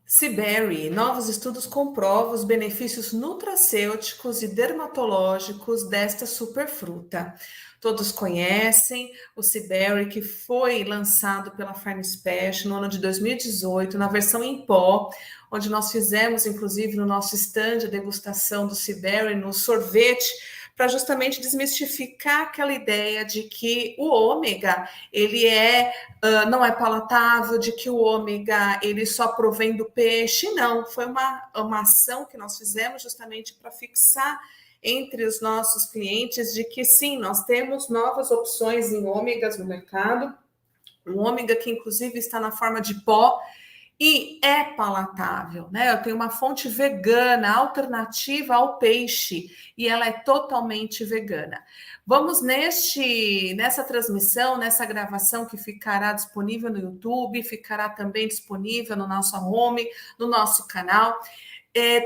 Seaberry, novos estudos comprovam os benefícios nutracêuticos e dermatológicos desta superfruta. Todos conhecem o Seaberry, que foi lançado pela Farm Special no ano de 2018, na versão em pó, onde nós fizemos, inclusive, no nosso stand, a degustação do Seaberry no sorvete, para justamente desmistificar aquela ideia de que o ômega, ele não é palatável, de que o ômega ele só provém do peixe. Não, foi uma ação que nós fizemos justamente para fixar entre os nossos clientes de que sim, nós temos novas opções em ômegas no mercado, um ômega que inclusive está na forma de pó e é palatável, né? Eu tenho uma fonte vegana, alternativa ao peixe, e ela é totalmente vegana. Vamos nessa transmissão, nessa gravação que ficará disponível no YouTube, ficará também disponível no nosso home, no nosso canal,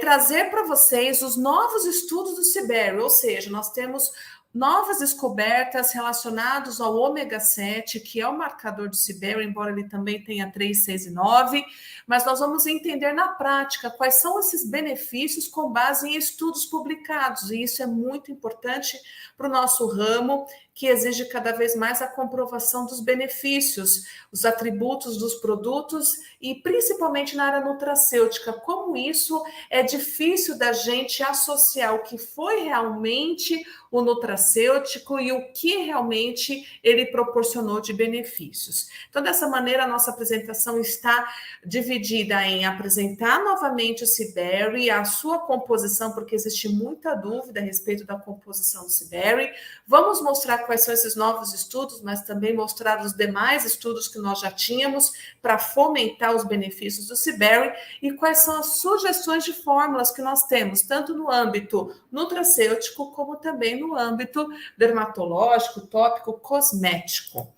trazer para vocês os novos estudos do Seaberry, ou seja, nós temos novas descobertas relacionadas ao ômega 7, que é o marcador do Seaberry, embora ele também tenha 3, 6 e 9, mas nós vamos entender na prática quais são esses benefícios com base em estudos publicados, e isso é muito importante para o nosso ramo, que exige cada vez mais a comprovação dos benefícios, os atributos dos produtos e principalmente na área nutracêutica, como isso é difícil da gente associar o que foi realmente o nutracêutico e o que realmente ele proporcionou de benefícios. Então, dessa maneira, a nossa apresentação está dividida em apresentar novamente o Seaberry, a sua composição, porque existe muita dúvida a respeito da composição do Seaberry. Vamos mostrar quais são esses novos estudos, mas também mostrar os demais estudos que nós já tínhamos para fomentar os benefícios do Seaberry e quais são as sugestões de fórmulas que nós temos, tanto no âmbito nutracêutico como também no âmbito dermatológico, tópico, cosmético.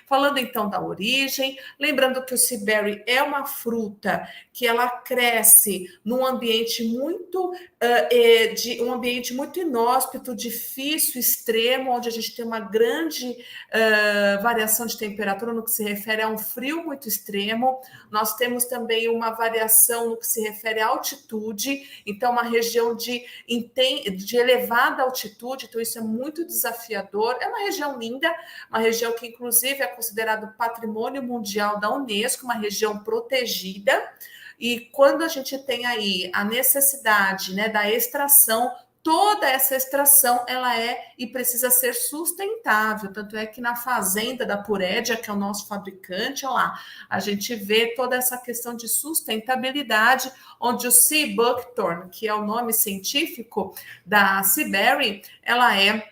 Falando então da origem, lembrando que o Seaberry é uma fruta que ela cresce num ambiente muito inóspito, difícil, extremo, onde a gente tem uma grande variação de temperatura no que se refere a um frio muito extremo. Nós temos também uma variação no que se refere à altitude, então uma região de elevada altitude, então isso é muito desafiador. É uma região linda, uma região que inclusive é considerado patrimônio mundial da Unesco, uma região protegida, e quando a gente tem aí a necessidade, né, da extração, toda essa extração ela é e precisa ser sustentável, tanto é que na fazenda da Purédia, que é o nosso fabricante, ó lá, a gente vê toda essa questão de sustentabilidade, onde o Sea Buckthorn, que é o nome científico da Seaberry, ela é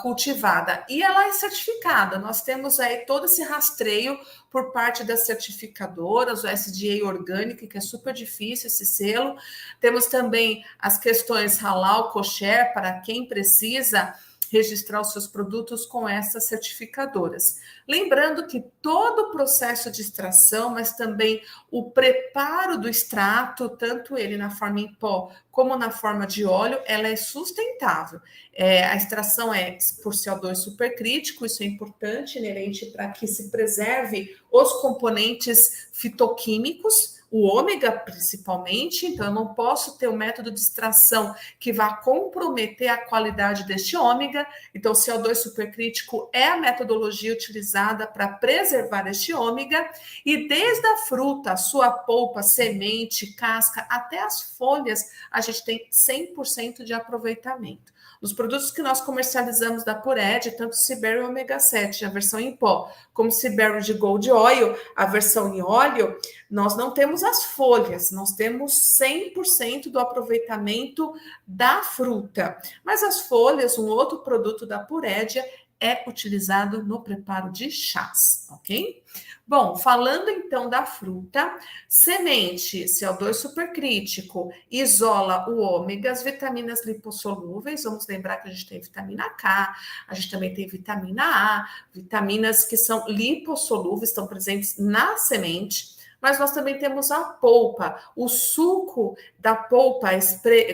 cultivada e ela é certificada. Nós temos aí todo esse rastreio por parte das certificadoras, o SDA orgânico, que é super difícil esse selo. Temos também as questões halal, kosher, para quem precisa registrar os seus produtos com essas certificadoras. Lembrando que todo o processo de extração, mas também o preparo do extrato, tanto ele na forma em pó como na forma de óleo, ela é sustentável. A extração é por CO2 supercrítico, isso é importante, inerente para que se preserve os componentes fitoquímicos, o ômega principalmente, então eu não posso ter um método de extração que vá comprometer a qualidade deste ômega, então o CO2 supercrítico é a metodologia utilizada para preservar este ômega, e desde a fruta, a sua polpa, semente, casca, até as folhas, a gente tem 100% de aproveitamento. Os produtos que nós comercializamos da Pured, tanto Seaberry Ômega 7, a versão em pó, como Seaberry de Gold Oil, a versão em óleo, nós não temos as folhas, nós temos 100% do aproveitamento da fruta. Mas as folhas, um outro produto da Purédia, é utilizado no preparo de chás, ok? Bom, falando então da fruta, semente, CO2 supercrítico, isola o ômega, as vitaminas lipossolúveis, vamos lembrar que a gente tem vitamina K, a gente também tem vitamina A, vitaminas que são lipossolúveis, estão presentes na semente, mas nós também temos a polpa, o suco da polpa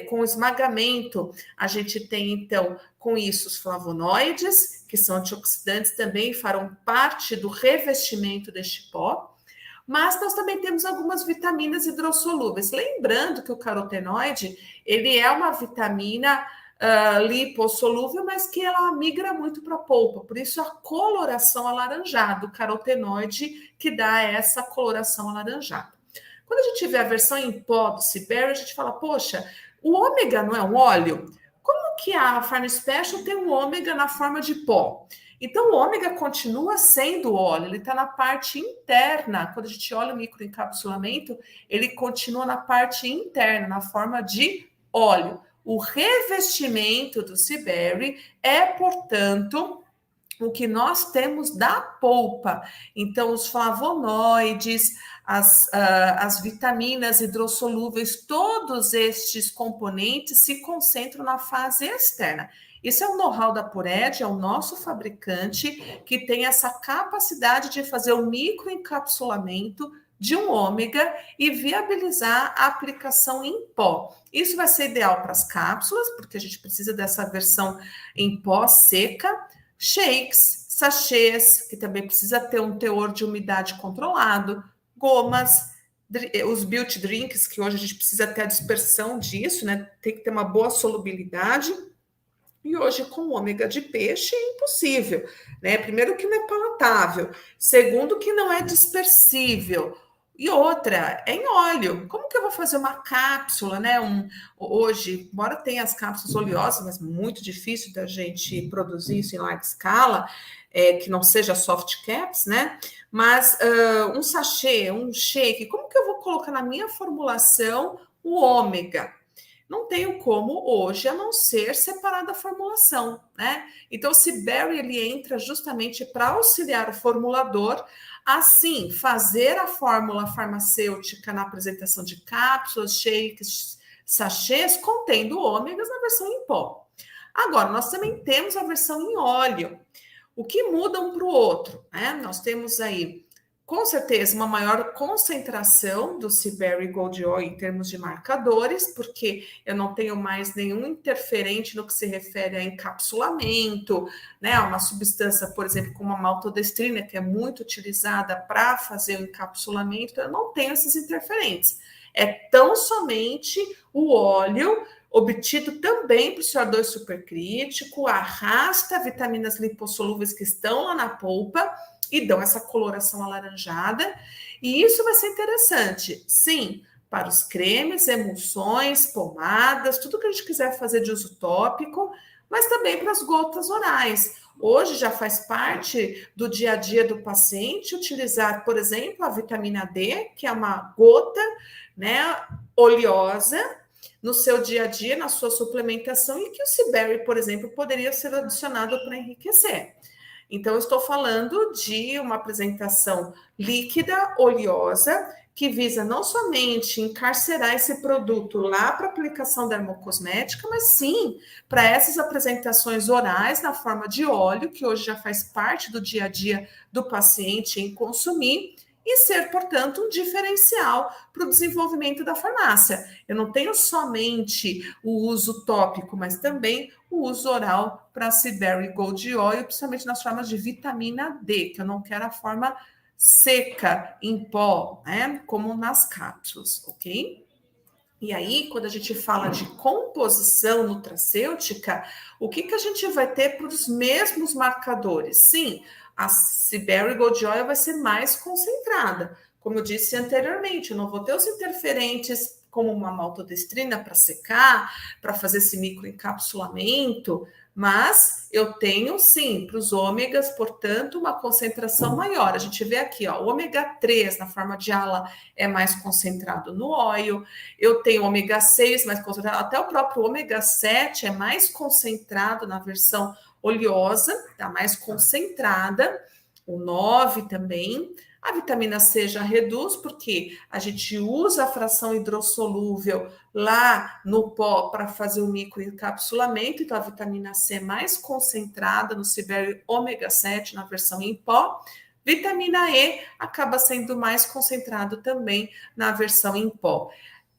com esmagamento. A gente tem, então, com isso, os flavonoides, que são antioxidantes também, farão parte do revestimento deste pó. Mas nós também temos algumas vitaminas hidrossolúveis. Lembrando que o carotenoide, ele é uma vitamina lipossolúvel, mas que ela migra muito para a polpa. Por isso a coloração alaranjada, o carotenoide que dá essa coloração alaranjada. Quando a gente vê a versão em pó do Seaberry, a gente fala, poxa, o ômega não é um óleo? Como que a Farm Special tem um ômega na forma de pó? Então, o ômega continua sendo óleo, ele está na parte interna. Quando a gente olha o microencapsulamento, ele continua na parte interna, na forma de óleo. O revestimento do Seaberry é, portanto, o que nós temos da polpa. Então, os flavonoides, as vitaminas hidrossolúveis, todos estes componentes se concentram na fase externa. Isso é o know-how da Pured, é o nosso fabricante que tem essa capacidade de fazer o microencapsulamento de um ômega e viabilizar a aplicação em pó. Isso vai ser ideal para as cápsulas, porque a gente precisa dessa versão em pó seca, shakes, sachês, que também precisa ter um teor de umidade controlado, gomas, os built drinks, que hoje a gente precisa ter a dispersão disso, né? Tem que ter uma boa solubilidade. E hoje, com ômega de peixe, é impossível, né? Primeiro, que não é palatável. Segundo, que não é dispersível. E outra, é em óleo. Como que eu vou fazer uma cápsula, né? Hoje, embora tenha as cápsulas oleosas, mas muito difícil da gente produzir isso em larga escala, que não seja soft caps, né? Mas um sachê, um shake, como que eu vou colocar na minha formulação o ômega? Não tenho como hoje, a não ser separar da formulação, né? Então, o Seaberry, ele entra justamente para auxiliar o formulador, assim, fazer a fórmula farmacêutica na apresentação de cápsulas, shakes, sachês, contendo ômegas na versão em pó. Agora, nós também temos a versão em óleo. O que muda um para o outro, né? Nós temos aí, com certeza, uma maior concentração do Seaberry Gold Oil em termos de marcadores, porque eu não tenho mais nenhum interferente no que se refere a encapsulamento, né? Uma substância, por exemplo, como a maltodestrina, que é muito utilizada para fazer o encapsulamento, eu não tenho esses interferentes. É tão somente o óleo obtido também para o CO2 supercrítico, arrasta vitaminas lipossolúveis que estão lá na polpa e dão essa coloração alaranjada. E isso vai ser interessante, sim, para os cremes, emulsões, pomadas, tudo que a gente quiser fazer de uso tópico, mas também para as gotas orais. Hoje já faz parte do dia a dia do paciente utilizar, por exemplo, a vitamina D, que é uma gota, né, oleosa, no seu dia a dia, na sua suplementação, e que o Seaberry, por exemplo, poderia ser adicionado para enriquecer. Então, eu estou falando de uma apresentação líquida, oleosa, que visa não somente encarcerar esse produto lá para aplicação dermocosmética, mas sim para essas apresentações orais na forma de óleo, que hoje já faz parte do dia a dia do paciente em consumir, e ser, portanto, um diferencial para o desenvolvimento da farmácia. Eu não tenho somente o uso tópico, mas também o uso oral para Seaberry Gold Oil, principalmente nas formas de vitamina D, que eu não quero a forma seca, em pó, né, como nas cápsulas, ok? E aí, quando a gente fala de composição nutracêutica, o que a gente vai ter para os mesmos marcadores? Sim, a Seaberry Gold Oil vai ser mais concentrada. Como eu disse anteriormente, eu não vou ter os interferentes como uma maltodestrina para secar, para fazer esse microencapsulamento, mas eu tenho, sim, para os ômegas, portanto, uma concentração maior. A gente vê aqui, ó, o ômega 3 na forma de ala é mais concentrado no óleo, eu tenho ômega 6 mais concentrado, até o próprio ômega 7 é mais concentrado na versão oleosa, tá mais concentrada, o 9 também. A vitamina C já reduz, porque a gente usa a fração hidrossolúvel lá no pó para fazer o microencapsulamento, então a vitamina C é mais concentrada no Seaberry ômega 7 na versão em pó. Vitamina E acaba sendo mais concentrado também na versão em pó.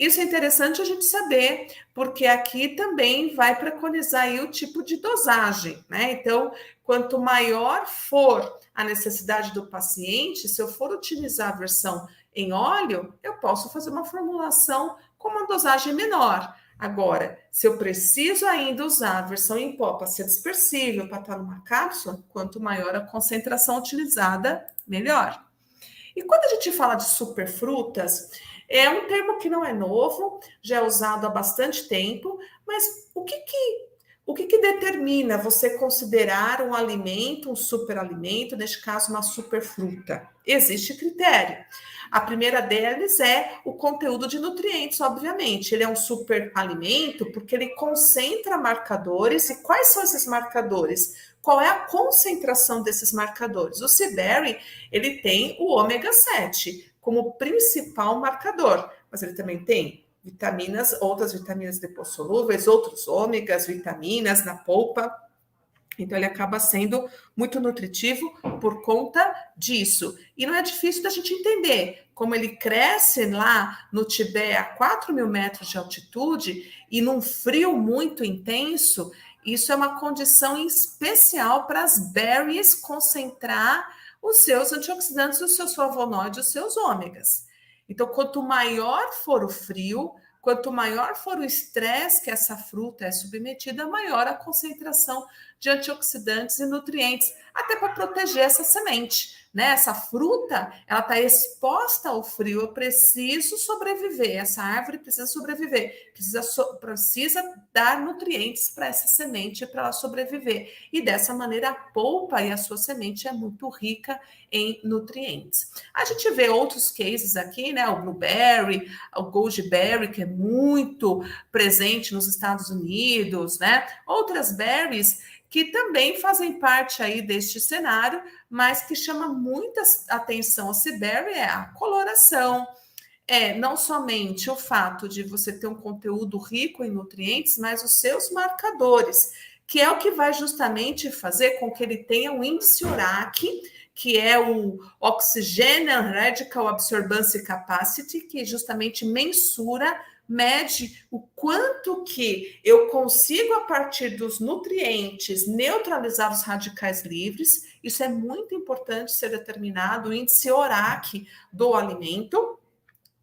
Isso é interessante a gente saber, porque aqui também vai preconizar aí o tipo de dosagem, né? Então, quanto maior for a necessidade do paciente, se eu for utilizar a versão em óleo, eu posso fazer uma formulação com uma dosagem menor. Agora, se eu preciso ainda usar a versão em pó para ser dispersível, para estar numa cápsula, quanto maior a concentração utilizada, melhor. E quando a gente fala de superfrutas, é um termo que não é novo, já é usado há bastante tempo, mas o que determina você considerar um alimento, um superalimento, neste caso uma superfruta? Existe critério. A primeira deles é o conteúdo de nutrientes, obviamente. Ele é um superalimento porque ele concentra marcadores. E quais são esses marcadores? Qual é a concentração desses marcadores? O Seaberry, ele tem o ômega 7 como principal marcador, mas ele também tem vitaminas, outras vitaminas lipossolúveis, outros ômegas, vitaminas na polpa. Então, ele acaba sendo muito nutritivo por conta disso. E não é difícil da gente entender como ele cresce lá no Tibete a 4.000 metros de altitude e num frio muito intenso. Isso é uma condição especial para as berries concentrar os seus antioxidantes, os seus flavonoides, os seus ômegas. Então, quanto maior for o frio, quanto maior for o estresse que essa fruta é submetida, maior a concentração de antioxidantes e nutrientes, até para proteger essa semente, né? Essa fruta, ela está exposta ao frio, eu preciso sobreviver, essa árvore precisa sobreviver, precisa dar nutrientes para essa semente para ela sobreviver. E dessa maneira a polpa e a sua semente é muito rica em nutrientes. A gente vê outros cases aqui, né? O blueberry, o goldberry, que é muito presente nos Estados Unidos, né? Outras berries que também fazem parte aí deste cenário, mas que chama muita atenção a Seaberry é a coloração, não somente o fato de você ter um conteúdo rico em nutrientes, mas os seus marcadores, que é o que vai justamente fazer com que ele tenha um índice URAC, que é o Oxygen Radical Absorbance Capacity, que justamente mede o quanto que eu consigo, a partir dos nutrientes, neutralizar os radicais livres. Isso é muito importante ser determinado, o índice ORAC do alimento,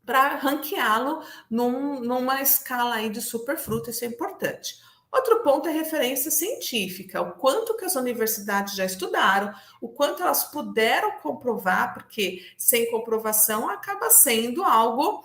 para ranqueá-lo numa escala aí de superfruta, isso é importante. Outro ponto é referência científica, o quanto que as universidades já estudaram, o quanto elas puderam comprovar, porque sem comprovação acaba sendo algo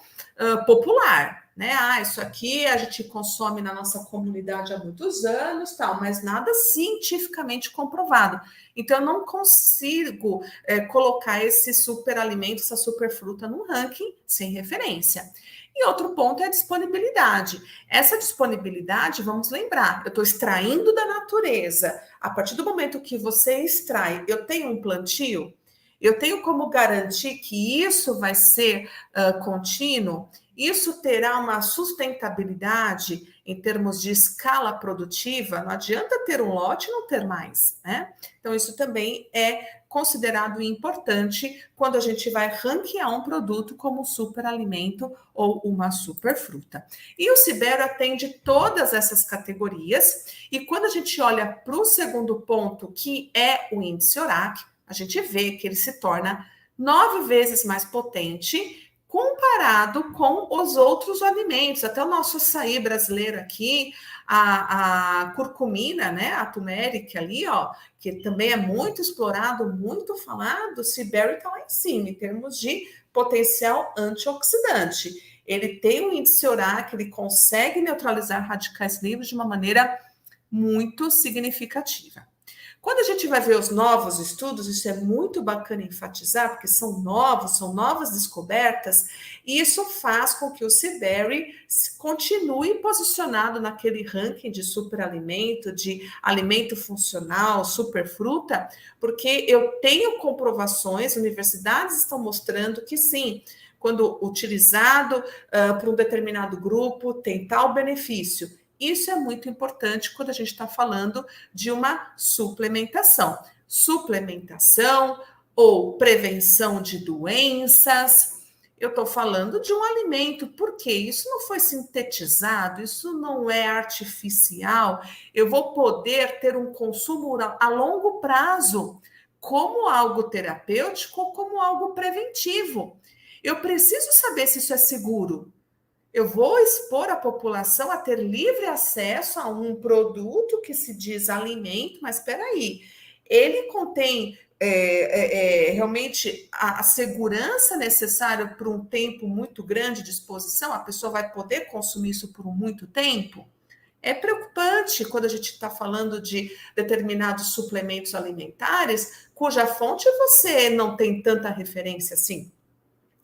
popular, né? Isso aqui a gente consome na nossa comunidade há muitos anos, tal, mas nada cientificamente comprovado. Então, eu não consigo colocar esse superalimento, essa superfruta num ranking sem referência. E outro ponto é a disponibilidade. Essa disponibilidade, vamos lembrar, eu estou extraindo da natureza. A partir do momento que você extrai, eu tenho um plantio, eu tenho como garantir que isso vai ser contínuo, isso terá uma sustentabilidade em termos de escala produtiva, não adianta ter um lote e não ter mais, né? Então, isso também é considerado importante quando a gente vai ranquear um produto como superalimento ou uma superfruta. E o Seaberry atende todas essas categorias, e quando a gente olha para o segundo ponto, que é o índice ORAC, a gente vê que ele se torna 9 vezes mais potente comparado com os outros alimentos. Até o nosso açaí brasileiro aqui, a curcumina, né, a turmeric ali, ó, que também é muito explorado, muito falado, o Seaberry está lá em cima, em termos de potencial antioxidante. Ele tem um índice ORAC, ele consegue neutralizar radicais livres de uma maneira muito significativa. Quando a gente vai ver os novos estudos, isso é muito bacana enfatizar, porque são novos, são novas descobertas, e isso faz com que o Seaberry continue posicionado naquele ranking de superalimento, de alimento funcional, superfruta, porque eu tenho comprovações, universidades estão mostrando que sim, quando utilizado por um determinado grupo, tem tal benefício. Isso é muito importante quando a gente está falando de uma suplementação. Suplementação ou prevenção de doenças. Eu estou falando de um alimento, porque isso não foi sintetizado, isso não é artificial. Eu vou poder ter um consumo a longo prazo, como algo terapêutico ou como algo preventivo. Eu preciso saber se isso é seguro. Eu vou expor a população a ter livre acesso a um produto que se diz alimento, mas espera aí, ele contém realmente a segurança necessária por um tempo muito grande de exposição? A pessoa vai poder consumir isso por muito tempo? É preocupante quando a gente está falando de determinados suplementos alimentares, cuja fonte você não tem tanta referência assim.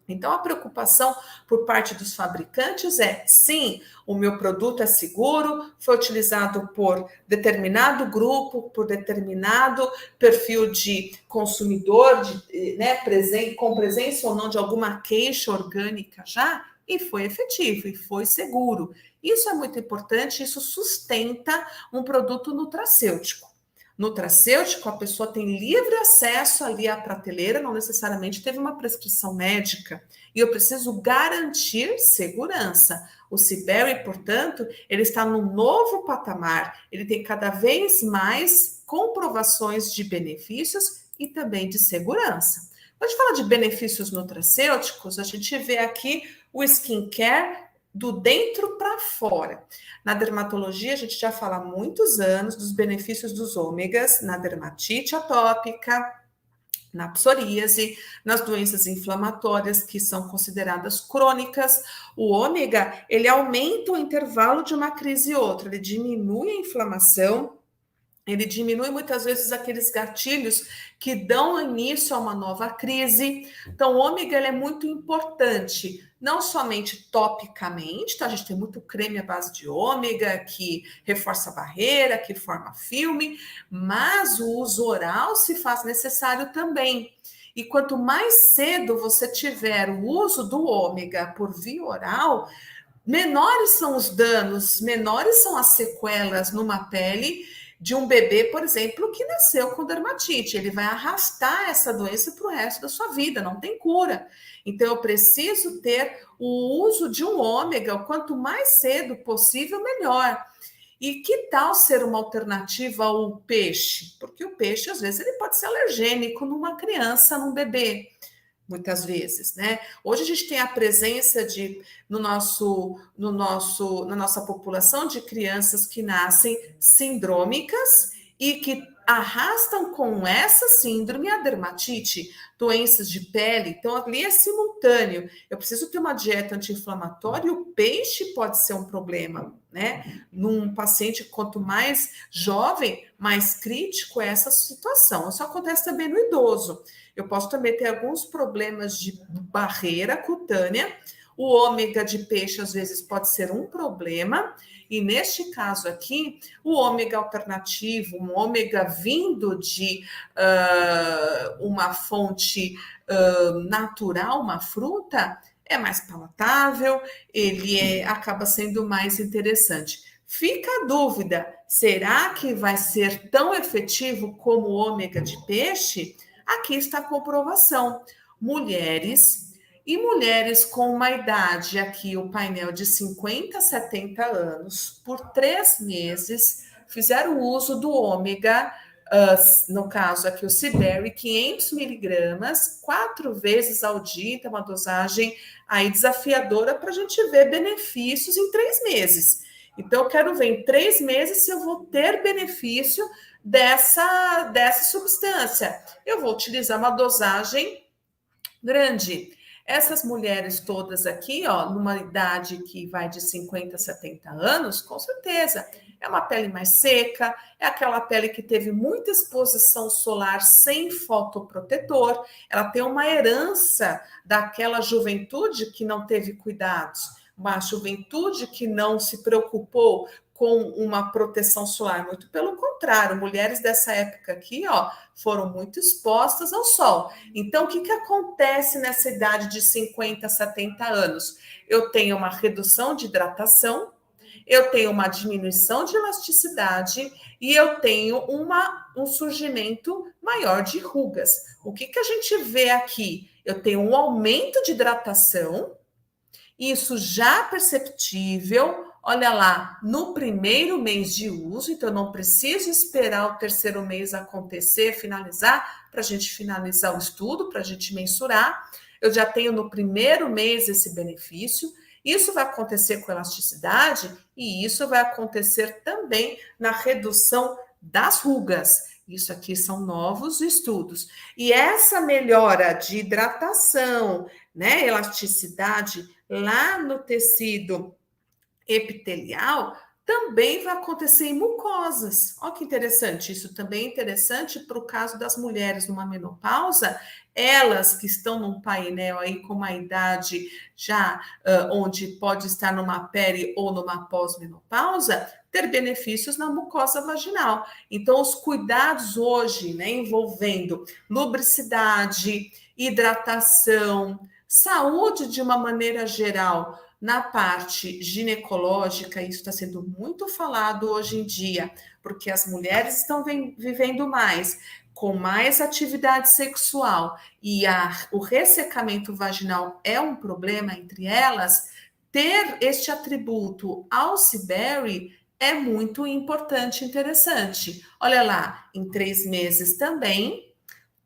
Então, a preocupação por parte dos fabricantes é, sim, o meu produto é seguro, foi utilizado por determinado grupo, por determinado perfil de consumidor, né, com presença ou não de alguma queixa orgânica já, e foi efetivo, e foi seguro. Isso é muito importante, isso sustenta um produto nutracêutico. Nutracêutico, a pessoa tem livre acesso ali à prateleira, não necessariamente teve uma prescrição médica. E eu preciso garantir segurança. O CBERry, portanto, ele está num novo patamar. Ele tem cada vez mais comprovações de benefícios e também de segurança. Quando a gente fala de benefícios nutracêuticos, a gente vê aqui o skincare do dentro para fora. Na dermatologia, a gente já fala há muitos anos dos benefícios dos ômegas na dermatite atópica, na psoríase, nas doenças inflamatórias que são consideradas crônicas. O ômega, ele aumenta o intervalo de uma crise e outra, ele diminui a inflamação, ele diminui muitas vezes aqueles gatilhos que dão início a uma nova crise. Então, o ômega ele é muito importante, não somente topicamente, então a gente tem muito creme à base de ômega, que reforça a barreira, que forma filme, mas o uso oral se faz necessário também. E quanto mais cedo você tiver o uso do ômega por via oral, menores são os danos, menores são as sequelas numa pele de um bebê, por exemplo, que nasceu com dermatite. Ele vai arrastar essa doença para o resto da sua vida, não tem cura. Então, eu preciso ter o uso de um ômega, o quanto mais cedo possível, melhor. E que tal ser uma alternativa ao peixe? Porque o peixe, às vezes, ele pode ser alergênico numa criança, num bebê. Muitas vezes, né? Hoje a gente tem a presença na nossa população de crianças que nascem sindrômicas e que arrastam com essa síndrome a dermatite, doenças de pele. Então, ali é simultâneo. Eu preciso ter uma dieta anti-inflamatória e o peixe pode ser um problema, né? Num paciente, quanto mais jovem, mais crítico é essa situação. Isso acontece também no idoso. Eu posso também ter alguns problemas de barreira cutânea. O ômega de peixe, às vezes, pode ser um problema. E neste caso aqui, o ômega alternativo, um ômega vindo de uma fonte natural, uma fruta, é mais palatável, ele acaba sendo mais interessante. Fica a dúvida, será que vai ser tão efetivo como o ômega de peixe? Aqui está a comprovação. Mulheres e mulheres com uma idade, aqui o painel de 50 a 70 anos, por 3 meses, fizeram uso do ômega, no caso aqui o CBERry, 500 miligramas, 4 vezes ao dia, então uma dosagem aí desafiadora para a gente ver benefícios em 3 meses. Então, eu quero ver em 3 meses se eu vou ter benefício dessa substância. Eu vou utilizar uma dosagem grande. Essas mulheres todas aqui, ó, numa idade que vai de 50 a 70 anos, com certeza, é uma pele mais seca, é aquela pele que teve muita exposição solar sem fotoprotetor, ela tem uma herança daquela juventude que não teve cuidados, uma juventude que não se preocupou com uma proteção solar, muito pelo contrário, mulheres dessa época aqui, ó, foram muito expostas ao sol. Então, o que acontece nessa idade de 50 a 70 anos? Eu tenho uma redução de hidratação, eu tenho uma diminuição de elasticidade e eu tenho um surgimento maior de rugas. O que a gente vê aqui? eu tenho um aumento de hidratação, isso já perceptível, olha lá, no primeiro mês de uso, então eu não preciso esperar o terceiro mês acontecer, finalizar, para a gente finalizar o estudo, para a gente mensurar. Eu já tenho no primeiro mês esse benefício. Isso vai acontecer com elasticidade e isso vai acontecer também na redução das rugas. Isso aqui são novos estudos. E essa melhora de hidratação, né, elasticidade lá no tecido epitelial, também vai acontecer em mucosas. Olha que interessante, isso também é interessante para o caso das mulheres numa menopausa, elas que estão num painel aí com uma idade já onde pode estar numa peri ou numa pós-menopausa, ter benefícios na mucosa vaginal. Então, os cuidados hoje, né, envolvendo lubricidade, hidratação, saúde de uma maneira geral, na parte ginecológica, isso está sendo muito falado hoje em dia, porque as mulheres estão vivendo mais, com mais atividade sexual, e o ressecamento vaginal é um problema entre elas, ter este atributo Alciberry é muito importante e interessante. Olha lá, em 3 meses também,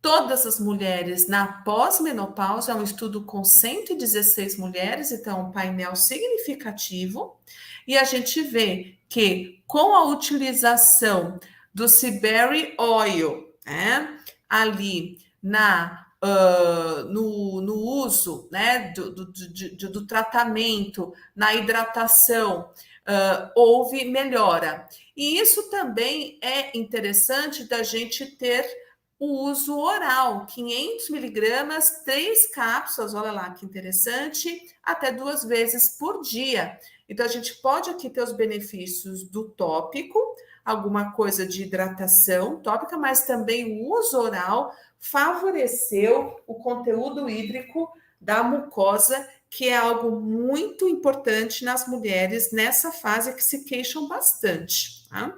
todas as mulheres na pós-menopausa, é um estudo com 116 mulheres, então é um painel significativo, e a gente vê que com a utilização do Seaberry Oil, né, ali no uso, né, do tratamento, na hidratação, houve melhora. E isso também é interessante da gente ter o uso oral, 500 miligramas, 3 cápsulas, olha lá que interessante, até 2 vezes por dia. Então, a gente pode aqui ter os benefícios do tópico, alguma coisa de hidratação tópica, mas também o uso oral favoreceu o conteúdo hídrico da mucosa, que é algo muito importante nas mulheres nessa fase que se queixam bastante. Tá?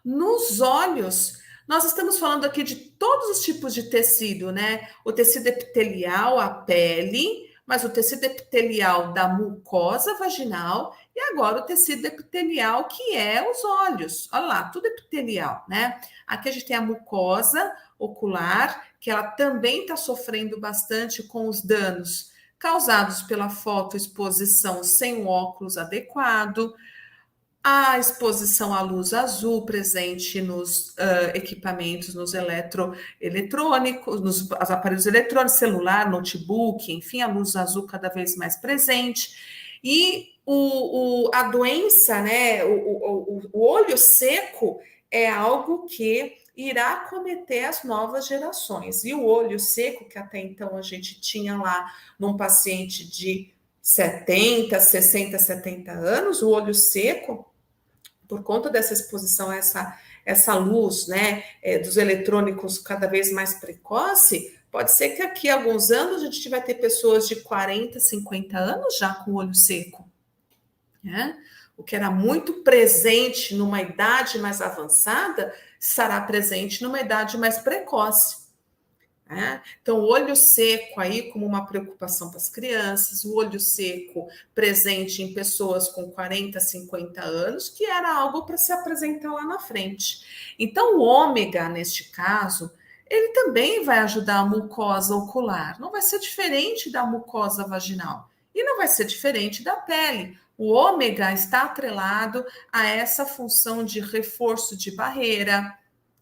Nos olhos, nós estamos falando aqui de todos os tipos de tecido, né? O tecido epitelial, a pele, mas o tecido epitelial da mucosa vaginal e agora o tecido epitelial que é os olhos. Olha lá, tudo epitelial, né? Aqui a gente tem a mucosa ocular, que ela também está sofrendo bastante com os danos causados pela fotoexposição sem o óculos adequado, a exposição à luz azul presente nos equipamentos, nos eletrônicos, nos aparelhos eletrônicos, celular, notebook, enfim, a luz azul cada vez mais presente. E a doença, né, o olho seco é algo que irá acometer as novas gerações. E o olho seco, que até então a gente tinha lá num paciente de 70, 60, 70 anos, o olho seco, por conta dessa exposição a essa luz, né, dos eletrônicos cada vez mais precoce, pode ser que aqui a alguns anos a gente vai ter pessoas de 40, 50 anos já com o olho seco, né? O que era muito presente numa idade mais avançada, estará presente numa idade mais precoce. Né? Então, o olho seco aí como uma preocupação para as crianças, o olho seco presente em pessoas com 40, 50 anos, que era algo para se apresentar lá na frente. Então, o ômega, neste caso, ele também vai ajudar a mucosa ocular, não vai ser diferente da mucosa vaginal e não vai ser diferente da pele. O ômega está atrelado a essa função de reforço de barreira,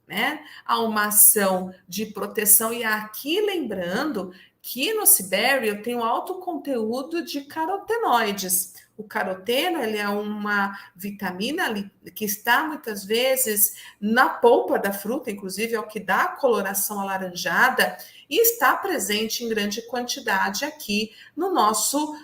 né? A uma ação de proteção, e aqui lembrando que no Seaberry eu tenho alto conteúdo de carotenoides. O caroteno, ele é uma vitamina que está muitas vezes na polpa da fruta, inclusive é o que dá a coloração alaranjada, e está presente em grande quantidade aqui no nosso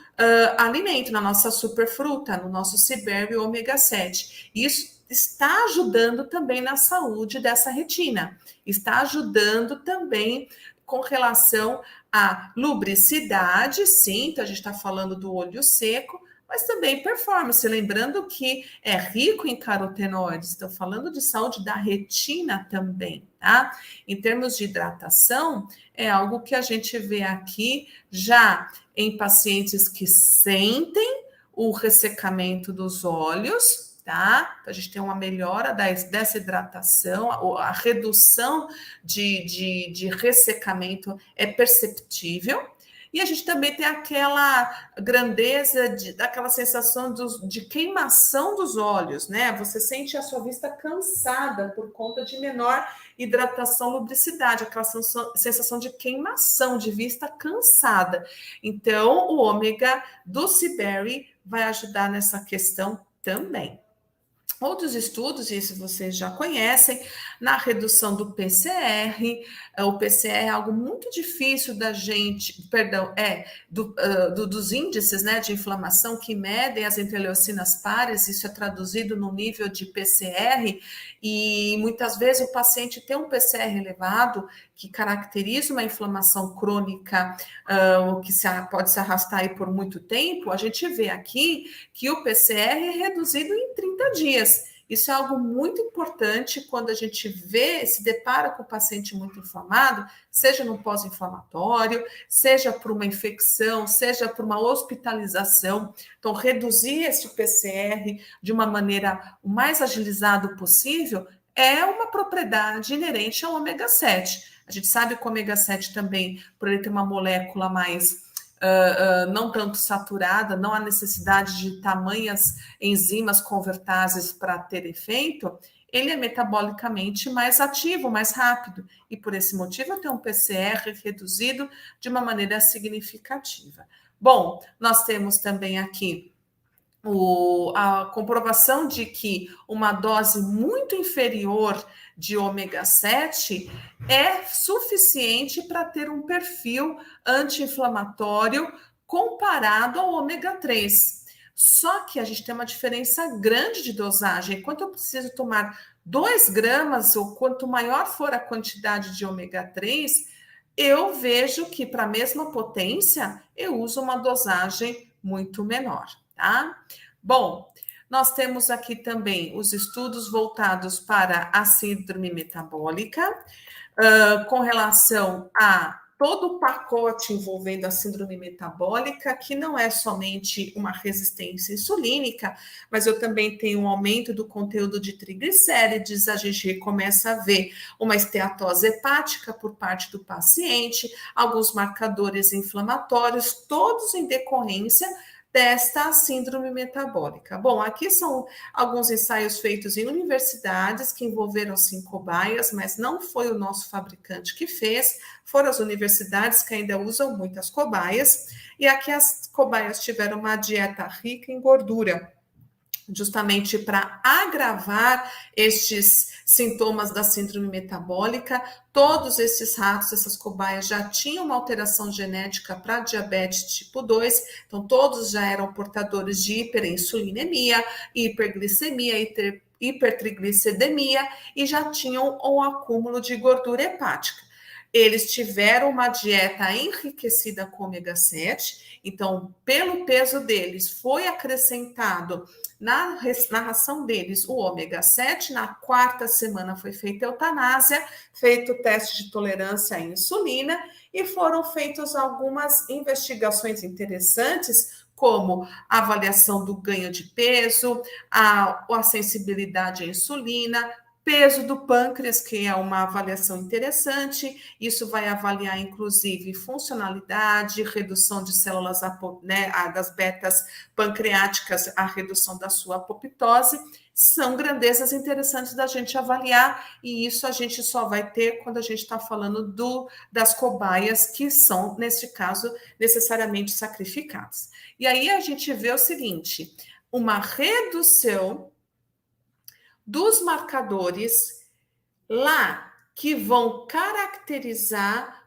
alimento, na nossa superfruta, no nosso Seaberry ômega 7. Isso está ajudando também na saúde dessa retina, está ajudando também com relação à lubricidade, sim, então a gente está falando do olho seco, mas também performance, lembrando que é rico em carotenoides, estou falando de saúde da retina também, tá? Em termos de hidratação, é algo que a gente vê aqui já em pacientes que sentem o ressecamento dos olhos, tá? Então, a gente tem uma melhora dessa hidratação, a redução de ressecamento é perceptível. E a gente também tem aquela grandeza, daquela sensação de queimação dos olhos, né? Você sente a sua vista cansada por conta de menor hidratação, lubricidade, aquela sensação de queimação, de vista cansada. Então, o ômega do Seaberry vai ajudar nessa questão também. Outros estudos, e isso vocês já conhecem, na redução do PCR. O PCR é algo muito difícil da gente, perdão, dos índices, né, de inflamação que medem as interleucinas pares, isso é traduzido no nível de PCR, e muitas vezes o paciente tem um PCR elevado, que caracteriza uma inflamação crônica, que pode se arrastar aí por muito tempo. A gente vê aqui que o PCR é reduzido em 30 dias. Isso é algo muito importante quando a gente se depara com o paciente muito inflamado, seja no pós-inflamatório, seja por uma infecção, seja por uma hospitalização. Então, reduzir esse PCR de uma maneira o mais agilizado possível é uma propriedade inerente ao ômega 7. A gente sabe que o ômega 7 também, por ele ter uma molécula mais não tanto saturada, não há necessidade de tamanhas enzimas convertáveis para ter efeito, ele é metabolicamente mais ativo, mais rápido, e por esse motivo eu tenho um PCR reduzido de uma maneira significativa. Bom, nós temos também aqui a comprovação de que uma dose muito inferior de ômega 7 é suficiente para ter um perfil anti-inflamatório comparado ao ômega 3. Só que a gente tem uma diferença grande de dosagem. Quanto eu preciso tomar 2 gramas, ou quanto maior for a quantidade de ômega 3, eu vejo que para a mesma potência eu uso uma dosagem muito menor, tá? Bom, nós temos aqui também os estudos voltados para a síndrome metabólica, com relação a todo o pacote envolvendo a síndrome metabólica, que não é somente uma resistência insulínica, mas eu também tenho um aumento do conteúdo de triglicérides, a gente começa a ver uma esteatose hepática por parte do paciente, alguns marcadores inflamatórios, todos em decorrência desta síndrome metabólica. Bom, aqui são alguns ensaios feitos em universidades que envolveram 5 cobaias, mas não foi o nosso fabricante que fez, foram as universidades que ainda usam muitas cobaias, e aqui as cobaias tiveram uma dieta rica em gordura, justamente para agravar estes sintomas da síndrome metabólica. Todos esses ratos, essas cobaias, já tinham uma alteração genética para diabetes tipo 2, então todos já eram portadores de hiperinsulinemia, hiperglicemia, hipertriglicidemia, e já tinham um acúmulo de gordura hepática. Eles tiveram uma dieta enriquecida com ômega 7, então, pelo peso deles, foi acrescentado na ração deles o ômega 7. Na 4ª semana foi feita a eutanásia, feito o teste de tolerância à insulina, e foram feitas algumas investigações interessantes, como a avaliação do ganho de peso, a sensibilidade à insulina, peso do pâncreas, que é uma avaliação interessante. Isso vai avaliar, inclusive, funcionalidade, redução de células, né, das betas pancreáticas, a redução da sua apoptose. São grandezas interessantes da gente avaliar, e isso a gente só vai ter quando a gente está falando das cobaias, que são, neste caso, necessariamente sacrificadas. E aí a gente vê o seguinte, uma redução dos marcadores lá que vão caracterizar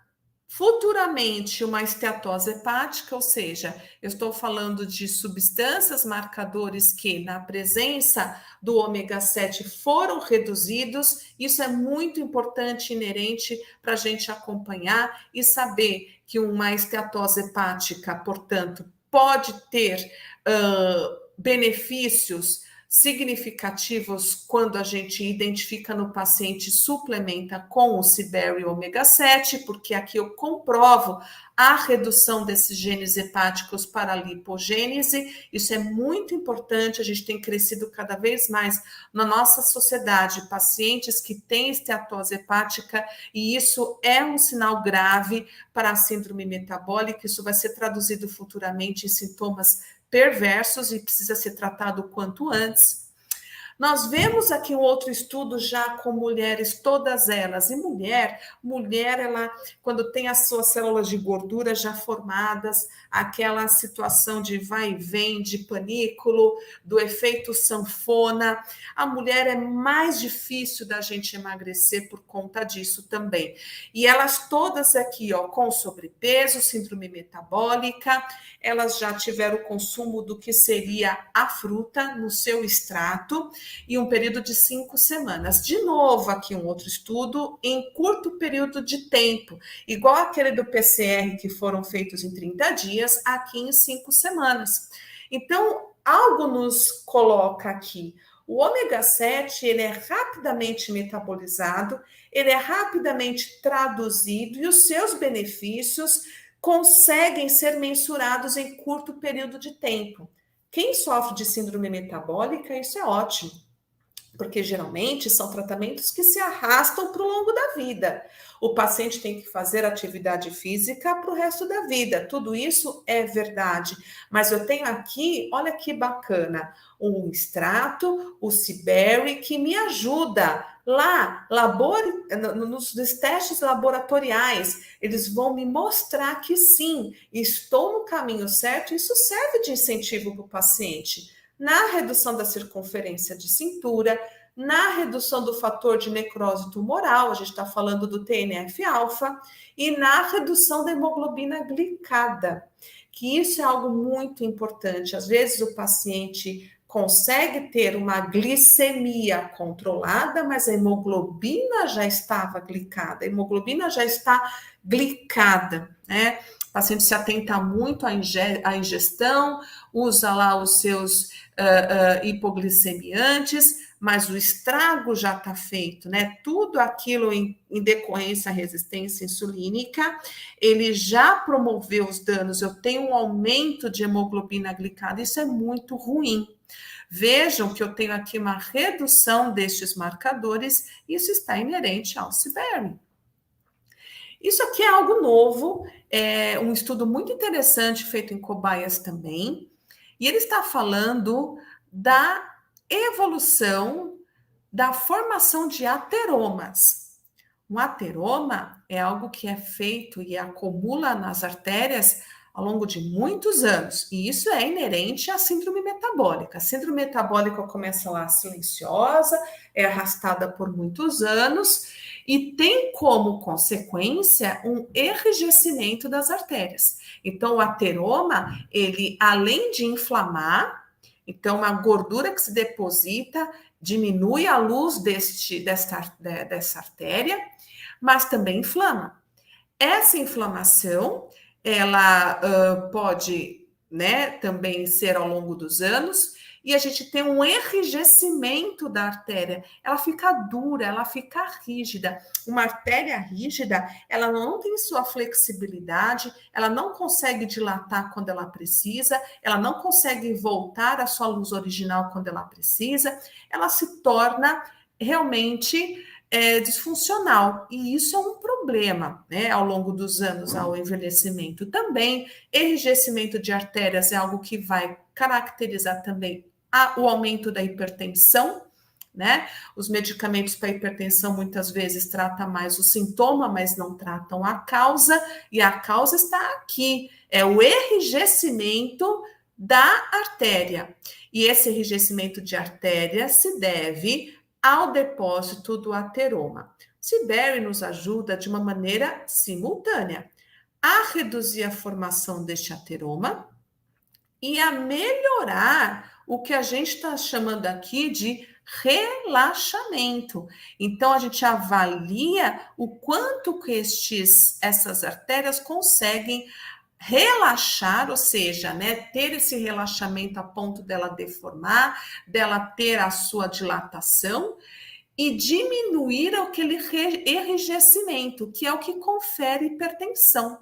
futuramente uma esteatose hepática, ou seja, eu estou falando de substâncias marcadores que, na presença do ômega 7, foram reduzidos. Isso é muito importante, inerente para a gente acompanhar e saber que uma esteatose hepática, portanto, pode ter benefícios significativos quando a gente identifica no paciente, suplementa com o Ciberry ômega 7, porque aqui eu comprovo a redução desses genes hepáticos para a lipogênese. Isso é muito importante, a gente tem crescido cada vez mais na nossa sociedade, pacientes que têm esteatose hepática, e isso é um sinal grave para a síndrome metabólica. Isso vai ser traduzido futuramente em sintomas perversos e precisa ser tratado o quanto antes. Nós vemos aqui um outro estudo já com mulheres, todas elas, e mulher, ela, quando tem as suas células de gordura já formadas, aquela situação de vai e vem, de panículo, do efeito sanfona, a mulher é mais difícil da gente emagrecer por conta disso também. E elas todas aqui, ó, com sobrepeso, síndrome metabólica, elas já tiveram o consumo do que seria a fruta no seu extrato, e um período de 5 semanas. De novo, aqui um outro estudo em curto período de tempo, igual aquele do PCR que foram feitos em 30 dias, aqui em 5 semanas. Então, algo nos coloca aqui. O ômega 7, ele é rapidamente metabolizado, ele é rapidamente traduzido e os seus benefícios conseguem ser mensurados em curto período de tempo. Quem sofre de síndrome metabólica, isso é ótimo, porque geralmente são tratamentos que se arrastam para o longo da vida. O paciente tem que fazer atividade física para o resto da vida. Tudo isso é verdade. Mas eu tenho aqui, olha que bacana, um extrato, o Ciberry, que me ajuda lá, nos testes laboratoriais. Eles vão me mostrar que sim, estou no caminho certo. Isso serve de incentivo para o paciente na redução da circunferência de cintura, na redução do fator de necrose tumoral, a gente está falando do TNF-alfa, e na redução da hemoglobina glicada, que isso é algo muito importante. Às vezes o paciente consegue ter uma glicemia controlada, mas a hemoglobina já estava glicada, a hemoglobina já está glicada, né? O paciente se atenta muito à ingestão, usa lá os seus hipoglicemiantes, mas o estrago já está feito, né? Tudo aquilo em decorrência à resistência insulínica, ele já promoveu os danos. Eu tenho um aumento de hemoglobina glicada, isso é muito ruim. Vejam que eu tenho aqui uma redução destes marcadores, isso está inerente ao Ciberry. Isso aqui é algo novo, é um estudo muito interessante feito em cobaias também, e ele está falando da evolução da formação de ateromas. Um ateroma é algo que é feito e acumula nas artérias ao longo de muitos anos, e isso é inerente à síndrome metabólica. A síndrome metabólica começa lá silenciosa, é arrastada por muitos anos e tem como consequência um enrijecimento das artérias. Então, o ateroma, ele, além de inflamar, então, uma gordura que se deposita diminui a luz dessa artéria, mas também inflama. Essa inflamação, ela pode, né, também ser ao longo dos anos, e a gente tem um enrijecimento da artéria. Ela fica dura, ela fica rígida. Uma artéria rígida, ela não tem sua flexibilidade, ela não consegue dilatar quando ela precisa, ela não consegue voltar à sua luz original quando ela precisa, ela se torna realmente disfuncional, e isso é um problema, né, ao longo dos anos, ao envelhecimento. Também, enrijecimento de artérias é algo que vai caracterizar também o aumento da hipertensão, né? Os medicamentos para hipertensão muitas vezes tratam mais o sintoma, mas não tratam a causa, e a causa está aqui, é o enrijecimento da artéria. E esse enrijecimento de artéria se deve ao depósito do ateroma. Ciberry nos ajuda de uma maneira simultânea a reduzir a formação deste ateroma e a melhorar o que a gente está chamando aqui de relaxamento. Então, a gente avalia o quanto que essas artérias conseguem relaxar, ou seja, né, ter esse relaxamento a ponto dela deformar, dela ter a sua dilatação e diminuir aquele enrijecimento, que é o que confere hipertensão.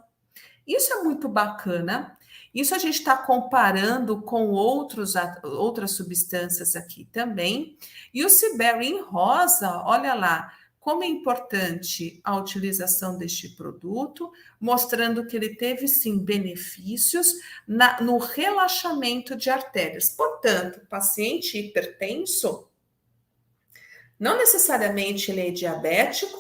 Isso é muito bacana. Isso a gente está comparando com outras substâncias aqui também. E o Seaberry em rosa, olha lá, como é importante a utilização deste produto, mostrando que ele teve sim benefícios no relaxamento de artérias. Portanto, paciente hipertenso, não necessariamente ele é diabético,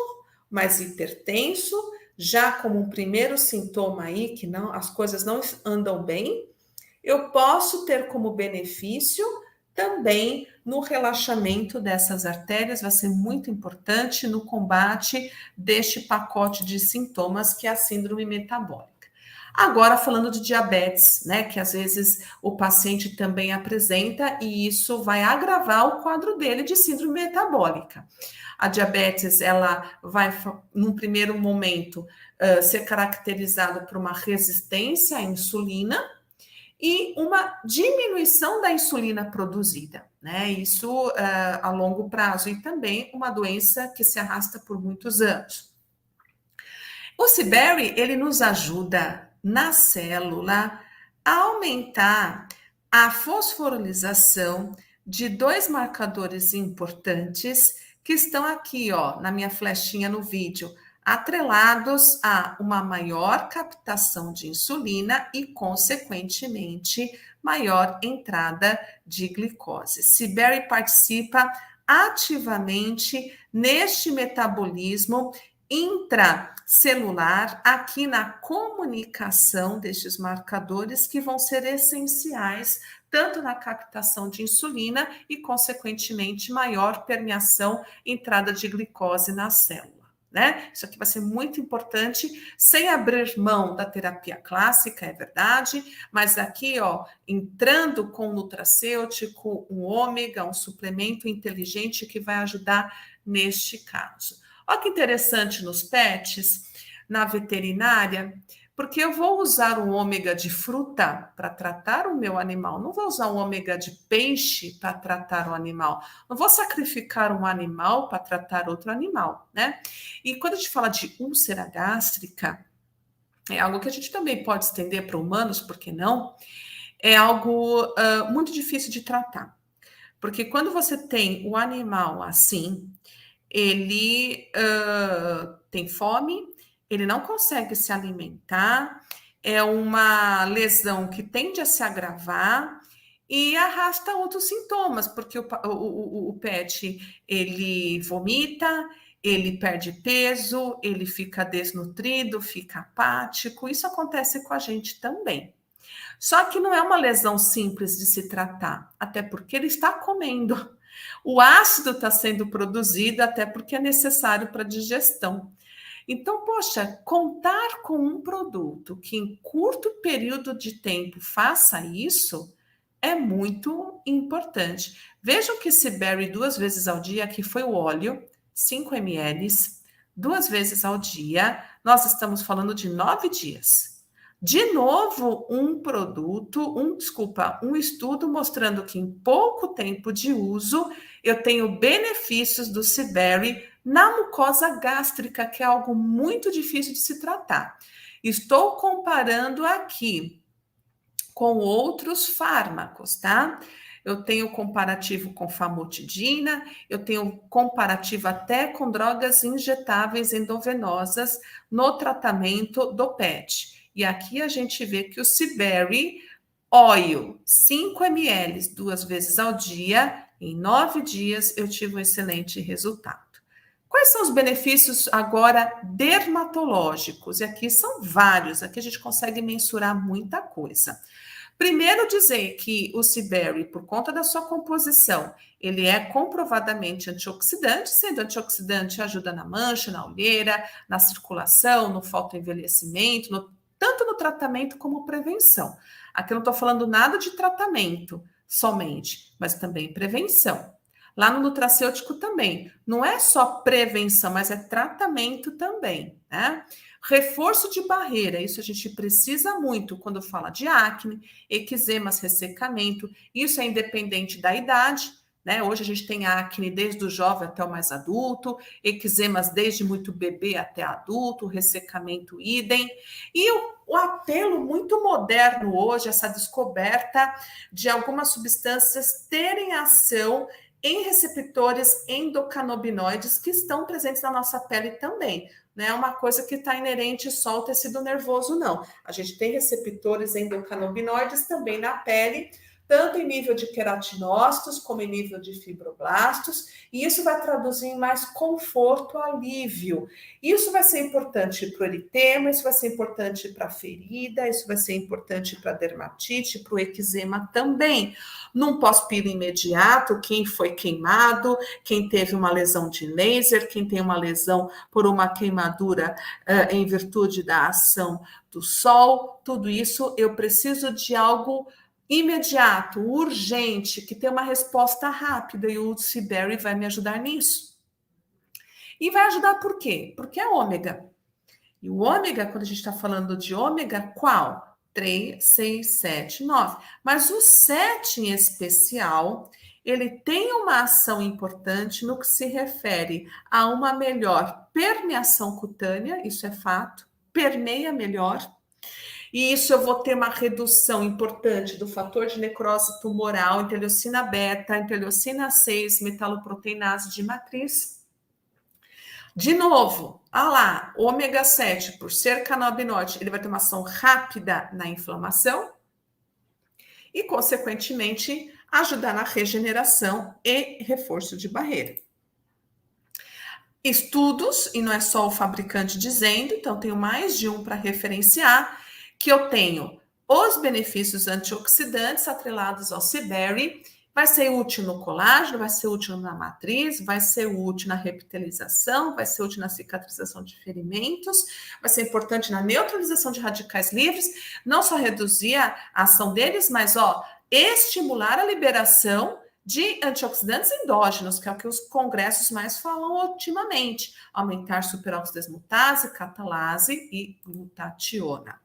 mas hipertenso, já como um primeiro sintoma aí que não, as coisas não andam bem, eu posso ter como benefício também no relaxamento dessas artérias, vai ser muito importante no combate deste pacote de sintomas que é a síndrome metabólica. Agora, falando de diabetes, né, que às vezes o paciente também apresenta e isso vai agravar o quadro dele de síndrome metabólica. A diabetes, ela vai, num primeiro momento, ser caracterizada por uma resistência à insulina e uma diminuição da insulina produzida, né? Isso a longo prazo e também uma doença que se arrasta por muitos anos. O Seaberry, ele nos ajuda na célula a aumentar a fosforilização de dois marcadores importantes que estão aqui, ó, na minha flechinha no vídeo, atrelados a uma maior captação de insulina e, consequentemente, maior entrada de glicose. Seaberry participa ativamente neste metabolismo intracelular, aqui na comunicação destes marcadores que vão ser essenciais tanto na captação de insulina e, consequentemente, maior permeação, entrada de glicose na célula, né? Isso aqui vai ser muito importante, sem abrir mão da terapia clássica, é verdade, mas aqui, ó, entrando com um nutracêutico, um ômega, um suplemento inteligente que vai ajudar neste caso. Olha que interessante nos pets, na veterinária, porque eu vou usar um ômega de fruta para tratar o meu animal, não vou usar um ômega de peixe para tratar o animal, não vou sacrificar um animal para tratar outro animal, né? E quando a gente fala de úlcera gástrica, é algo que a gente também pode estender para humanos, por que não? É algo muito difícil de tratar, porque quando você tem o animal assim, ele tem fome, ele não consegue se alimentar, é uma lesão que tende a se agravar e arrasta outros sintomas, porque o pet, ele vomita, ele perde peso, ele fica desnutrido, fica apático, isso acontece com a gente também. Só que não é uma lesão simples de se tratar, até porque ele está comendo. O ácido está sendo produzido até porque é necessário para a digestão. Então, poxa, contar com um produto que em curto período de tempo faça isso é muito importante. Vejam que Seaberry 2 vezes ao dia, aqui foi o óleo, 5 ml, 2 vezes ao dia, nós estamos falando de 9 dias. De novo, um estudo mostrando que em pouco tempo de uso eu tenho benefícios do Seaberry na mucosa gástrica, que é algo muito difícil de se tratar. Estou comparando aqui com outros fármacos, tá? Eu tenho comparativo com famotidina, eu tenho comparativo até com drogas injetáveis endovenosas no tratamento do PET. E aqui a gente vê que o Seaberry Oil, 5 ml 2 vezes ao dia, em 9 dias eu tive um excelente resultado. Quais são os benefícios agora dermatológicos? E aqui são vários, aqui a gente consegue mensurar muita coisa. Primeiro, dizer que o Seaberry, por conta da sua composição, ele é comprovadamente antioxidante, sendo antioxidante ajuda na mancha, na olheira, na circulação, no fotoenvelhecimento, tanto no tratamento como prevenção. Aqui eu não estou falando nada de tratamento somente, mas também prevenção. Lá no nutracêutico também, não é só prevenção, mas é tratamento também, né? Reforço de barreira, isso a gente precisa muito quando fala de acne, eczemas, ressecamento, isso é independente da idade, né? Hoje a gente tem acne desde o jovem até o mais adulto, eczemas desde muito bebê até adulto, ressecamento idem, e o apelo muito moderno hoje, essa descoberta de algumas substâncias terem ação em receptores endocannabinoides que estão presentes na nossa pele também. Não é uma coisa que está inerente só ao tecido nervoso, não. A gente tem receptores endocannabinoides também na pele, tanto em nível de queratinócitos como em nível de fibroblastos, e isso vai traduzir em mais conforto, alívio. Isso vai ser importante para o eritema, isso vai ser importante para a ferida, isso vai ser importante para a dermatite, para o eczema também. Num pós-pilo imediato, quem foi queimado, quem teve uma lesão de laser, quem tem uma lesão por uma queimadura em virtude da ação do sol, tudo isso eu preciso de algo imediato, urgente, que tem uma resposta rápida, e o C-Berry vai me ajudar nisso. E vai ajudar por quê? Porque é ômega. E o ômega, quando a gente está falando de ômega, qual? 3, 6, 7, 9. Mas o 7 em especial, ele tem uma ação importante no que se refere a uma melhor permeação cutânea, isso é fato, permeia melhor. E isso eu vou ter uma redução importante do fator de necrose tumoral, interleucina beta, interleucina 6, metaloproteinase de matriz. De novo, lá, ômega 7, por ser canabinoide, ele vai ter uma ação rápida na inflamação e, consequentemente, ajudar na regeneração e reforço de barreira. Estudos, e não é só o fabricante dizendo, então tenho mais de um para referenciar, que eu tenho os benefícios antioxidantes atrelados ao C-Berry. Vai ser útil no colágeno, vai ser útil na matriz, vai ser útil na repitelização, vai ser útil na cicatrização de ferimentos, vai ser importante na neutralização de radicais livres, não só reduzir a ação deles, mas estimular a liberação de antioxidantes endógenos, que é o que os congressos mais falam ultimamente, aumentar superoxidesmutase, catalase e glutationa.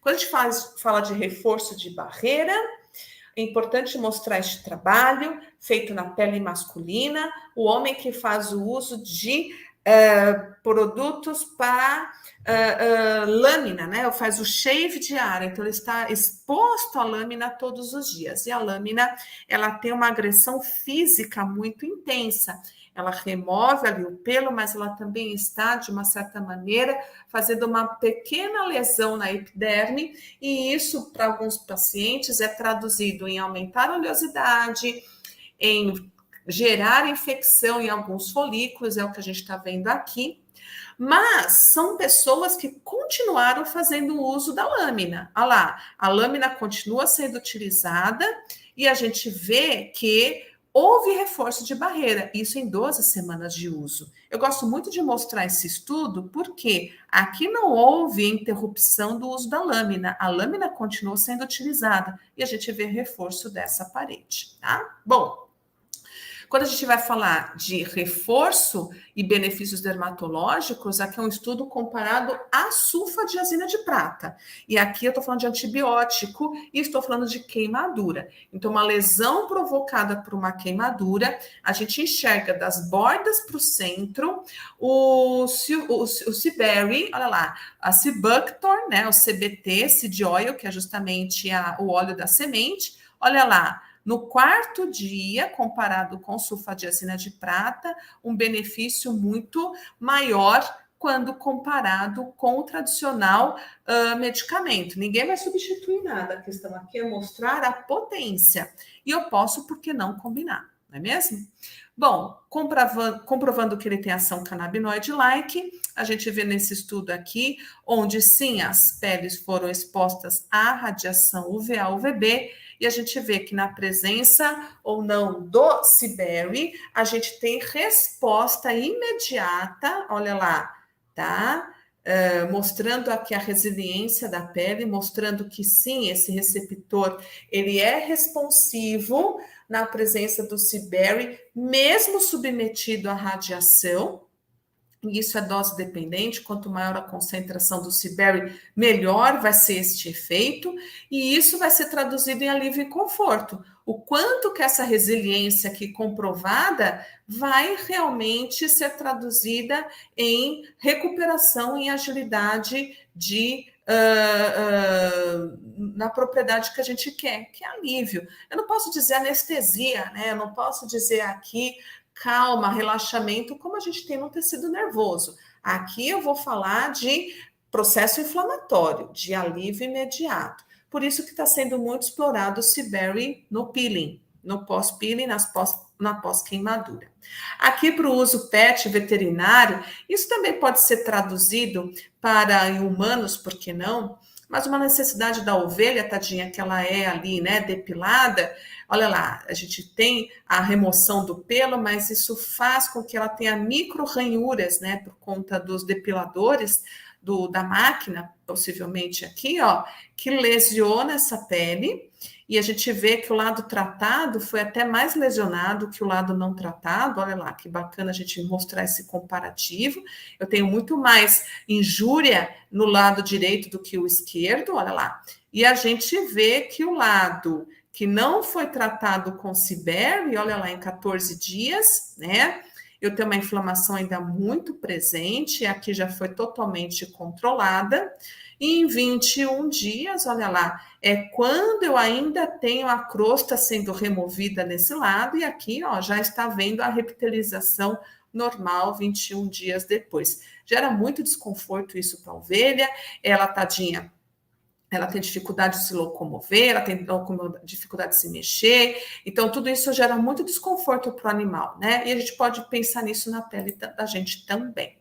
Quando a gente fala de reforço de barreira, é importante mostrar este trabalho feito na pele masculina, o homem que faz o uso de produtos para lâmina, né? Faz o shave diário, então ele está exposto à lâmina todos os dias. E a lâmina, ela tem uma agressão física muito intensa. Ela remove ali o pelo, mas ela também está, de uma certa maneira, fazendo uma pequena lesão na epiderme, e isso, para alguns pacientes, é traduzido em aumentar a oleosidade, em gerar infecção em alguns folículos, é o que a gente está vendo aqui. Mas são pessoas que continuaram fazendo o uso da lâmina. Olha lá, a lâmina continua sendo utilizada e a gente vê que houve reforço de barreira, isso em 12 semanas de uso. Eu gosto muito de mostrar esse estudo porque aqui não houve interrupção do uso da lâmina, a lâmina continuou sendo utilizada e a gente vê reforço dessa parede, tá? Bom, quando a gente vai falar de reforço e benefícios dermatológicos, aqui é um estudo comparado à sulfadiazina de prata. E aqui eu estou falando de antibiótico e estou falando de queimadura. Então, uma lesão provocada por uma queimadura, a gente enxerga das bordas para o centro o C-Berry, olha lá, a Cibuctor, né, o CBT, seed oil, que é justamente o óleo da semente. Olha lá, no quarto dia, comparado com sulfadiazina de prata, um benefício muito maior quando comparado com o tradicional medicamento. Ninguém vai substituir nada. A questão aqui é mostrar a potência. E eu posso, por que não, combinar, não é mesmo? Bom, comprovando que ele tem ação canabinoide-like, a gente vê nesse estudo aqui, onde sim, as peles foram expostas à radiação UVA, UVB, e a gente vê que na presença ou não do C-Berry, a gente tem resposta imediata, olha lá, tá? Mostrando aqui a resiliência da pele, mostrando que sim, esse receptor, ele é responsivo na presença do C-Berry, mesmo submetido à radiação, e isso é dose dependente, quanto maior a concentração do Seaberry, melhor vai ser este efeito, e isso vai ser traduzido em alívio e conforto. O quanto que essa resiliência aqui comprovada vai realmente ser traduzida em recuperação, em agilidade na propriedade que a gente quer, que é alívio. Eu não posso dizer anestesia, né? Eu não posso dizer aqui calma, relaxamento, como a gente tem no tecido nervoso. Aqui eu vou falar de processo inflamatório, de alívio imediato. Por isso que está sendo muito explorado o Seaberry no peeling, no pós-peeling, na pós-queimadura. Aqui para o uso pet veterinário, isso também pode ser traduzido para em humanos, por que não? Mas uma necessidade da ovelha, tadinha, que ela é ali, né, depilada, olha lá, a gente tem a remoção do pelo, mas isso faz com que ela tenha micro ranhuras, né, por conta dos depiladores da máquina, possivelmente aqui, ó, que lesiona essa pele, e a gente vê que o lado tratado foi até mais lesionado que o lado não tratado. Olha lá, que bacana a gente mostrar esse comparativo. Eu tenho muito mais injúria no lado direito do que o esquerdo, olha lá. E a gente vê que o lado que não foi tratado com Seaberry, olha lá, em 14 dias, né? Eu tenho uma inflamação ainda muito presente, aqui já foi totalmente controlada. E em 21 dias, olha lá, é quando eu ainda tenho a crosta sendo removida nesse lado, e aqui, ó, já está vendo a reptilização normal 21 dias depois. Gera muito desconforto isso para a ovelha, ela, tadinha, ela tem dificuldade de se locomover, ela tem dificuldade de se mexer, então tudo isso gera muito desconforto para o animal, né? E a gente pode pensar nisso na pele da gente também.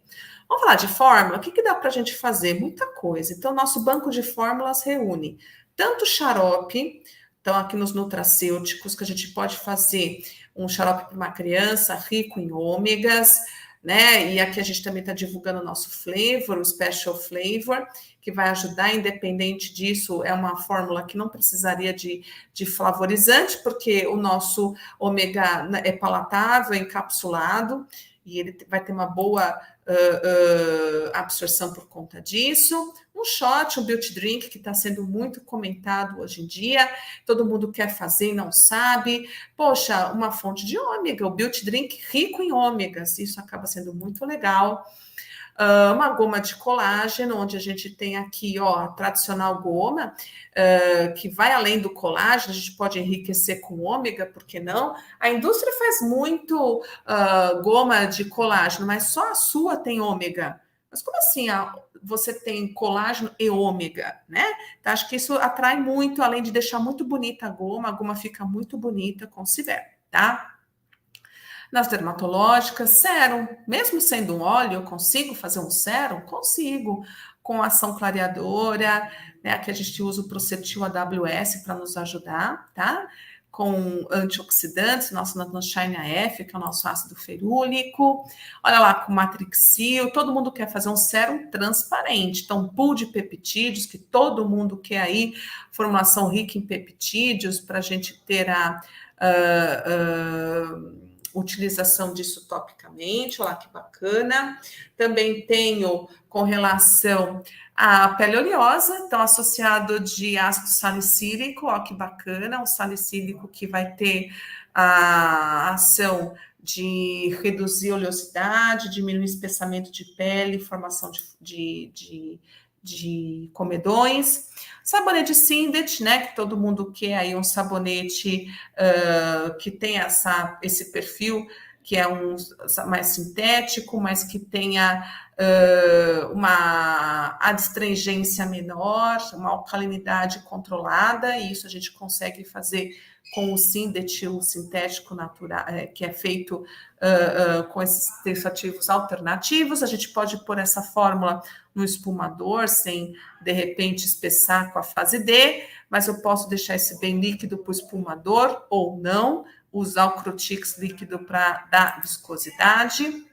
Vamos falar de fórmula? O que dá para a gente fazer? Muita coisa. Então, nosso banco de fórmulas reúne tanto xarope, então aqui nos nutracêuticos, que a gente pode fazer um xarope para uma criança rico em ômegas, né? E aqui a gente também está divulgando o nosso flavor, o Special Flavor, que vai ajudar, independente disso, é uma fórmula que não precisaria de flavorizante, porque o nosso ômega é palatável, encapsulado, e ele vai ter uma boa absorção por conta disso. Um shot, um beauty drink, que está sendo muito comentado hoje em dia, todo mundo quer fazer e não sabe. Poxa, uma fonte de ômega, o beauty drink rico em ômegas, isso acaba sendo muito legal. Uma goma de colágeno, onde a gente tem aqui, ó, a tradicional goma, que vai além do colágeno, a gente pode enriquecer com ômega, por que não? A indústria faz muito goma de colágeno, mas só a sua tem ômega. Mas como assim você tem colágeno e ômega, né? Então, acho que isso atrai muito, além de deixar muito bonita a goma fica muito bonita com Seaberry, tá? Nas dermatológicas, sérum, mesmo sendo um óleo, eu consigo fazer um sérum? Consigo, com ação clareadora, né? Aqui a gente usa o Procetil AWS para nos ajudar, tá? Com antioxidantes, nosso Nanoshine AF, que é o nosso ácido ferúlico. Olha lá, com Matrixil, todo mundo quer fazer um sérum transparente. Então, pool de peptídeos, que todo mundo quer aí, formulação rica em peptídeos, para a gente ter a utilização disso topicamente, olha lá que bacana. Também tenho com relação à pele oleosa, então associado de ácido salicílico, ó que bacana, um salicílico que vai ter a ação de reduzir a oleosidade, diminuir o espessamento de pele, formação de comedões. Sabonete Sindet, né, que todo mundo quer aí um sabonete que tem esse perfil, que é mais sintético, mas que tenha uma adstringência menor, uma alcalinidade controlada, e isso a gente consegue fazer com o Sindet, o sintético natural, que é feito com esses textativos alternativos. A gente pode pôr essa fórmula no espumador, sem, de repente, espessar com a fase D, mas eu posso deixar esse bem líquido para o espumador, ou não, usar o Crotix líquido para dar viscosidade.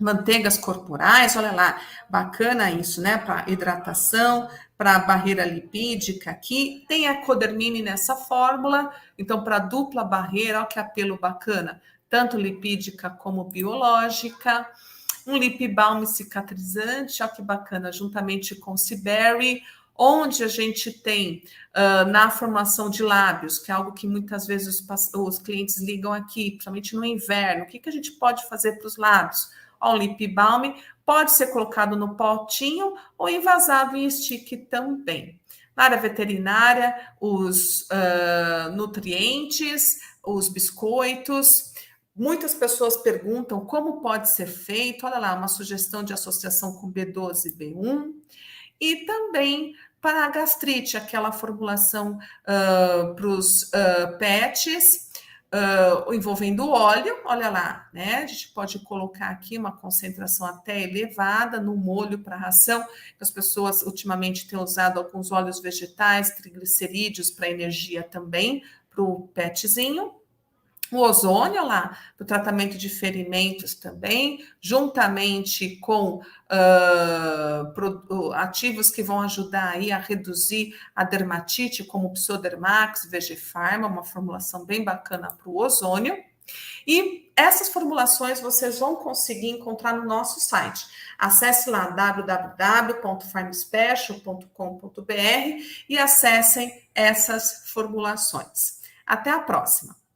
Manteigas corporais, olha lá, bacana isso, né? Para hidratação, para barreira lipídica aqui. Tem a Codermine nessa fórmula, então para dupla barreira, olha que apelo bacana, tanto lipídica como biológica. um lip balm cicatrizante, olha que bacana, juntamente com Seaberry, onde a gente tem na formação de lábios, que é algo que muitas vezes os clientes ligam aqui, principalmente no inverno, o que a gente pode fazer para os lábios? Ó, o lip balm pode ser colocado no potinho ou envasado em stick também. Na área veterinária, os nutrientes, os biscoitos. Muitas pessoas perguntam como pode ser feito. Olha lá, uma sugestão de associação com B12 e B1. E também para a gastrite, aquela formulação para os pets, envolvendo óleo, olha lá, né? A gente pode colocar aqui uma concentração até elevada no molho para ração. As pessoas ultimamente têm usado alguns óleos vegetais, triglicerídeos para energia também, para o petzinho. O ozônio lá, para o tratamento de ferimentos também, juntamente com ativos que vão ajudar aí a reduzir a dermatite, como o Psodermax, VG-Pharma, uma formulação bem bacana para o ozônio. E essas formulações vocês vão conseguir encontrar no nosso site. Acesse lá www.farmspecial.com.br e acessem essas formulações. Até a próxima!